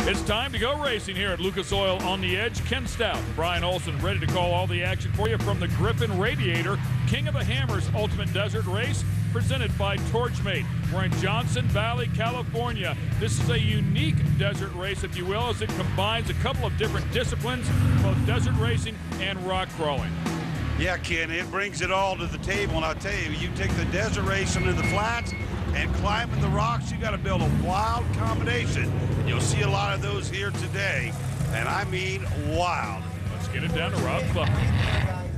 It's time to go racing here at Lucas Oil on the Edge. Ken Stout, Brian Olson ready to call all the action for you from the Griffin Radiator, King of the Hammers Ultimate Desert Race, presented by Torchmate. We're in Johnson Valley, California. This is a unique desert race, if you will, as it combines a couple of different disciplines, both desert racing and rock crawling. Yeah, Ken, it brings it all to the table, and I'll tell you, you take the desert racing in the flats and climbing the rocks, you got to build a wild combination. You'll see a lot of those here today, and I mean wild. Let's get it down to Rob Club.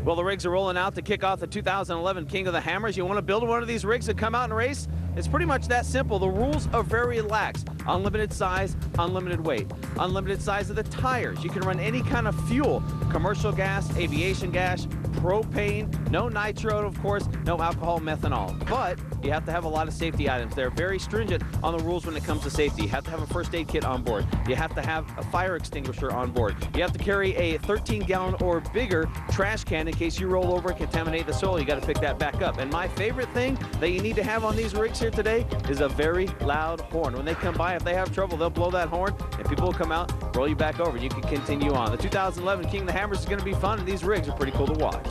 Well, the rigs are rolling out to kick off the 2011 King of the Hammers. You want to build one of these rigs to come out and race? It's pretty much that simple. The rules are very lax. Unlimited size, unlimited weight, unlimited size of the tires. You can run any kind of fuel, commercial gas, aviation gas, propane, no nitro, of course, no alcohol, methanol. But you have to have a lot of safety items. They're very stringent on the rules when it comes to safety. You have to have a first aid kit on board. You have to have a fire extinguisher on board. You have to carry a 13-gallon or bigger trash can in case you roll over and contaminate the soil. You got to pick that back up. And my favorite thing that you need to have on these rigs here today is a very loud horn. When they come by, if they have trouble, they'll blow that horn, and people will come out, roll you back over, and you can continue on. The 2011 King of the Hammers is going to be fun, and these rigs are pretty cool to watch.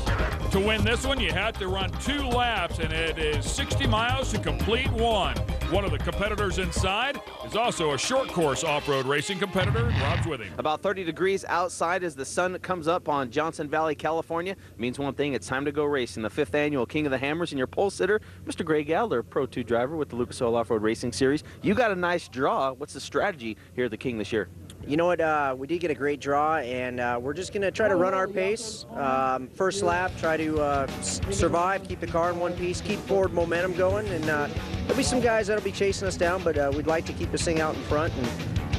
To win this one, you have to run 2 laps, and it is 60 miles to complete one. One of the competitors inside is also a short course off-road racing competitor, and Rob's with him. About 30 degrees outside as the sun comes up on Johnson Valley, California. Means one thing, it's time to go racing. The 5th annual King of the Hammers, and your pole sitter, Mr. Greg Adler, Pro 2 driver with the Lucas Oil Off-Road Racing Series. You got a nice draw. What's the strategy here at the King this year? You know what, we did get a great draw, and we're just going to try to run our pace. First lap, try to survive, keep the car in one piece, keep forward momentum going, and there'll be some guys that'll be chasing us down, but we'd like to keep this thing out in front and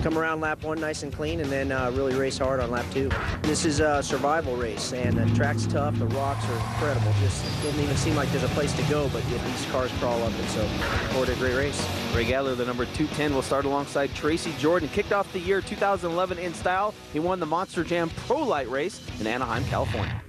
come around lap 1 nice and clean, and then really race hard on lap 2. This is a survival race, and the track's tough, the rocks are incredible. Just doesn't even seem like there's a place to go, but yet these cars crawl up it, so forward a great race. Greg Adler, the number 210, will start alongside Tracy Jordan. Kicked off the year 2011 in style. He won the Monster Jam Pro Light race in Anaheim, California.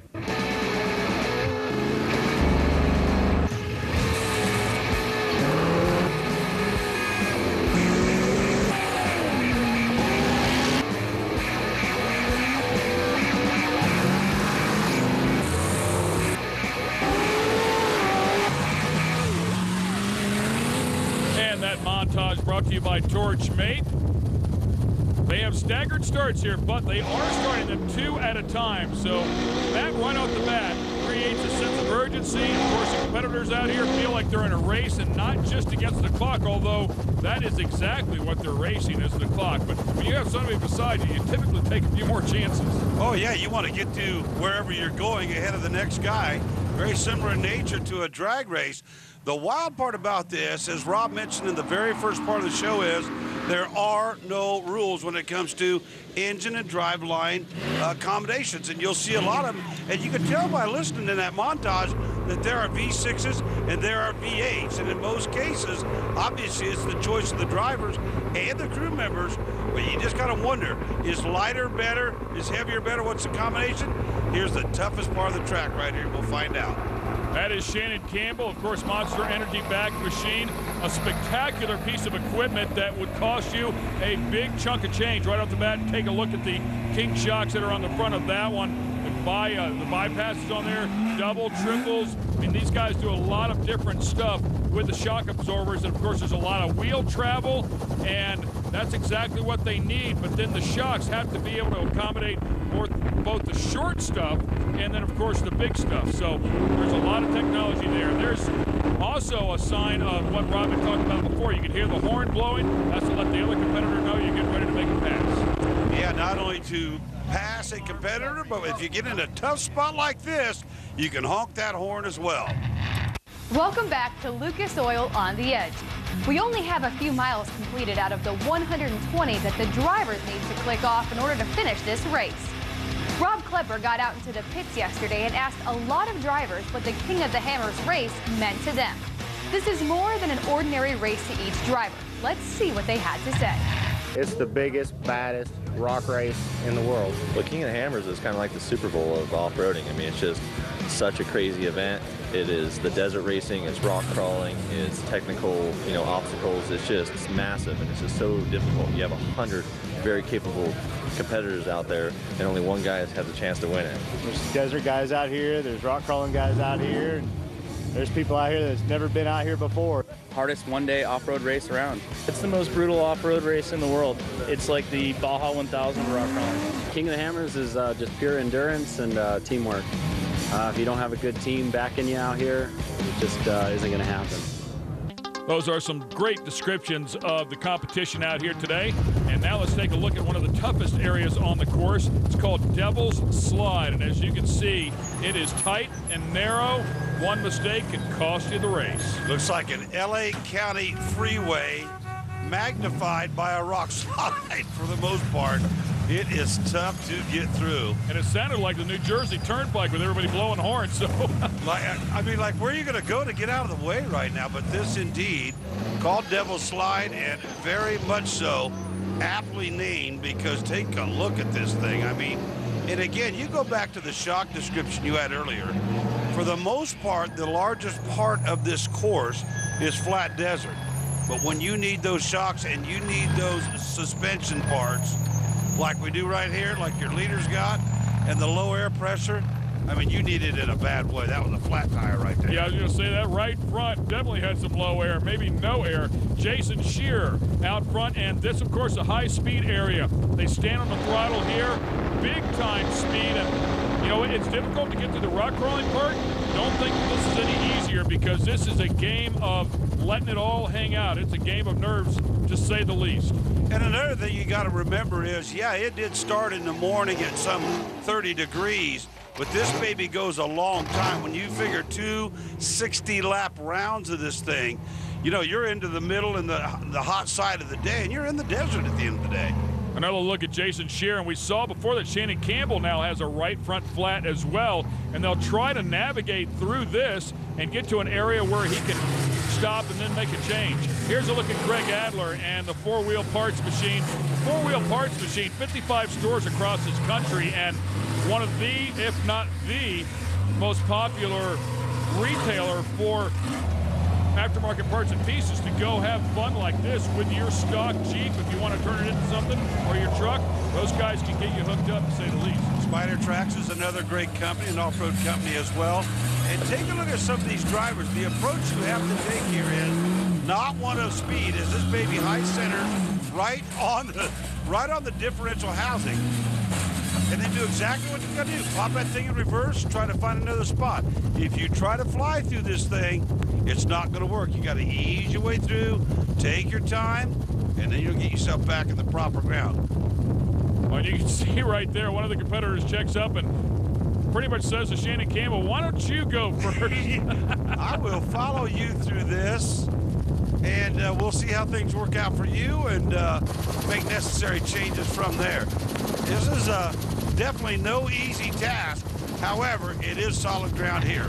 Montage brought to you by Torchmate. They have staggered starts here, but they are starting them 2 at a time. So that right off the bat creates a sense of urgency. Of course, the competitors out here feel like they're in a race and not just against the clock, although that is exactly what they're racing, is the clock. But when you have somebody beside you, you typically take a few more chances. Oh, yeah, you want to get to wherever you're going ahead of the next guy. Very similar in nature to a drag race. The wild part about this, as Rob mentioned in the very first part of the show, is there are no rules when it comes to engine and driveline accommodations, and you'll see a lot of them. And you can tell by listening to that montage that there are V6s and there are V8s, and in most cases, obviously, it's the choice of the drivers and the crew members. But you just gotta wonder, is lighter better? Is heavier better? What's the combination? Here's the toughest part of the track right here. We'll find out. That is Shannon Campbell, of course, Monster Energy back machine, a spectacular piece of equipment that would cost you a big chunk of change right off the bat. Take a look at the King shocks that are on the front of that one. The bypasses on there, double, triples. I mean, these guys do a lot of different stuff with the shock absorbers. And of course, there's a lot of wheel travel, and that's exactly what they need. But then the shocks have to be able to accommodate both the short stuff and then, of course, the big stuff. So there's a lot of technology there. There's also a sign of what Rob had talked about before. You can hear the horn blowing. That's to let the other competitor know you're getting ready to make a pass. Yeah, not only to pass a competitor, but if you get in a tough spot like this, you can honk that horn as well. Welcome back to Lucas Oil on the Edge. We only have a few miles completed out of the 120 that the drivers need to click off in order to finish this race. Rob Klepper got out into the pits yesterday and asked a lot of drivers what the King of the Hammers race meant to them. This is more than an ordinary race to each driver. Let's see what they had to say. It's the biggest, baddest rock race in the world. Well, King of the Hammers is kind of like the Super Bowl of off-roading. I mean, it's just such a crazy event. It is the desert racing, it's rock crawling, it's technical, obstacles. It's massive, and it's just so difficult. You have 100 very capable competitors out there, and only one guy has had the chance to win it. There's desert guys out here, there's rock crawling guys out here, and there's people out here that's never been out here before. Hardest one-day off-road race around. It's the most brutal off-road race in the world. It's like the Baja 1000 of rock crawling. King of the Hammers is just pure endurance and teamwork. If you don't have a good team backing you out here, it just isn't going to happen. Those are some great descriptions of the competition out here today. And now let's take a look at one of the toughest areas on the course. It's called Devil's Slide. And as you can see, it is tight and narrow. One mistake can cost you the race. Looks like an LA County freeway magnified by a rock slide for the most part. It is tough to get through. And it sounded like the New Jersey Turnpike with everybody blowing horns. So, I mean, where are you going to go to get out of the way right now? But this indeed called Devil's Slide, and very much so aptly named, because take a look at this thing. I mean, and again, you go back to the shock description you had earlier. For the most part, the largest part of this course is flat desert. But when you need those shocks and you need those suspension parts, like we do right here, like your leader's got, and the low air pressure, I mean, you need it in a bad way. That was a flat tire right there. Yeah, I was going to say that right front definitely had some low air, maybe no air. Jason Shearer out front, and this, of course, a high-speed area. They stand on the throttle here, big-time speed, and, you know, it's difficult to get to the rock crawling part. Don't think this is any easier, because this is a game of letting it all hang out. It's a game of nerves, to say the least. And another thing you got to remember is, yeah, it did start in the morning at some 30 degrees, but this baby goes a long time. When you figure 2 60-lap rounds of this thing, you know, you're into the middle and the hot side of the day, and you're in the desert at the end of the day. Another look at Jason Shearer, and we saw before that Shannon Campbell now has a right front flat as well, and they'll try to navigate through this and get to an area where he can stop and then make a change. Here's a look at Greg Adler and the four-wheel parts machine. Four-wheel parts machine, 55 stores across this country, and one of the, if not the, most popular retailer for aftermarket parts and pieces to go have fun like this with your stock Jeep. If you want to turn it into something, or your truck, those guys can get you hooked up, to say the least. Spider Tracks is another great company, an off-road company as well. And take a look at some of these drivers. The approach you have to take here is not one of speed, as this baby high center right on the differential housing. And then do exactly what you got to do. Pop that thing in reverse, try to find another spot. If you try to fly through this thing, it's not going to work. You got to ease your way through, take your time, and then you'll get yourself back in the proper ground. Well, you can see right there, one of the competitors checks up and pretty much says to Shannon Campbell, why don't you go first? I will follow you through this, and we'll see how things work out for you, and make necessary changes from there. This is definitely no easy task. However, it is solid ground here.